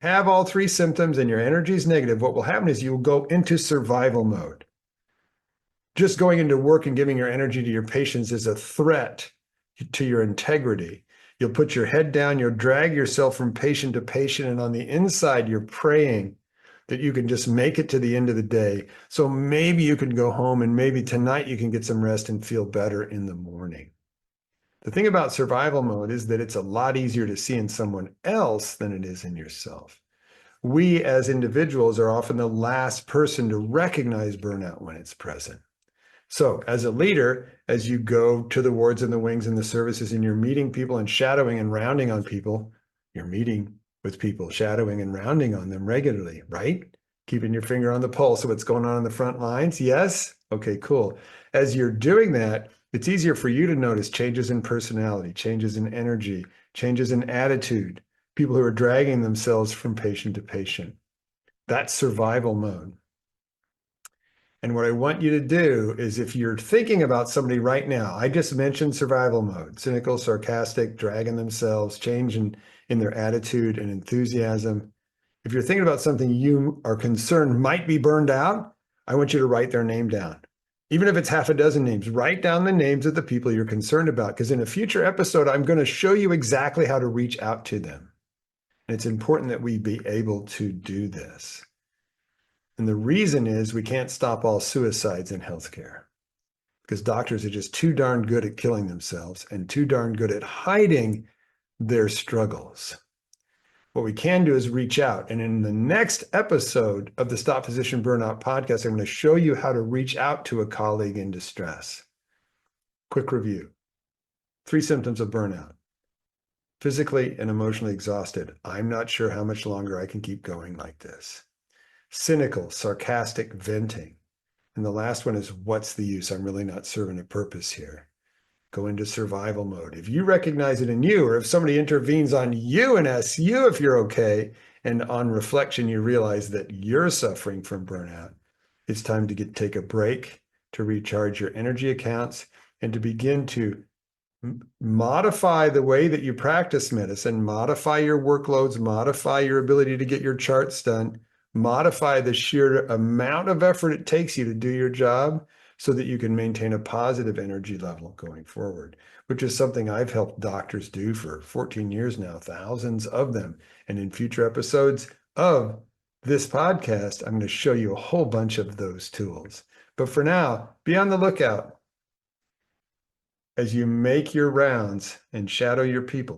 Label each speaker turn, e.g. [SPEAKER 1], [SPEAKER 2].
[SPEAKER 1] have all three symptoms and your energy is negative, what will happen is you will go into survival mode. Just going into work and giving your energy to your patients is a threat to your integrity. You'll put your head down, you'll drag yourself from patient to patient, and on the inside, you're praying that you can just make it to the end of the day. So maybe you can go home and maybe tonight you can get some rest and feel better in the morning. The thing about survival mode is that it's a lot easier to see in someone else than it is in yourself. We as individuals are often the last person to recognize burnout when it's present. So as a leader, as you go to the wards and the wings and the services and you're meeting people and shadowing and rounding on people, you're meeting with people, shadowing and rounding on them regularly, right? Keeping your finger on the pulse of what's going on in the front lines. Yes? Okay, cool. As you're doing that, it's easier for you to notice changes in personality, changes in energy, changes in attitude, people who are dragging themselves from patient to patient. That's survival mode. And what I want you to do is if you're thinking about somebody right now, I just mentioned survival mode, cynical, sarcastic, dragging themselves, change in their attitude and enthusiasm. If you're thinking about something you are concerned might be burned out, I want you to write their name down. Even if it's half a dozen names, write down the names of the people you're concerned about, because in a future episode, I'm going to show you exactly how to reach out to them. And it's important that we be able to do this. And the reason is we can't stop all suicides in healthcare because doctors are just too darn good at killing themselves and too darn good at hiding their struggles. What we can do is reach out. And in the next episode of the Stop Physician Burnout podcast, I'm going to show you how to reach out to a colleague in distress. Quick review. 3 symptoms of burnout. Physically and emotionally exhausted. I'm not sure how much longer I can keep going like this. Cynical, sarcastic venting. And the last one is, what's the use? I'm really not serving a purpose here. Go into survival mode. If you recognize it in you, or if somebody intervenes on you and asks you if you're okay, and on reflection, you realize that you're suffering from burnout, it's time to take a break, to recharge your energy accounts, and to begin to modify the way that you practice medicine, modify your workloads, modify your ability to get your charts done, modify the sheer amount of effort it takes you to do your job so that you can maintain a positive energy level going forward, which is something I've helped doctors do for 14 years now, thousands of them. And in future episodes of this podcast, I'm going to show you a whole bunch of those tools. But for now, be on the lookout as you make your rounds and shadow your people.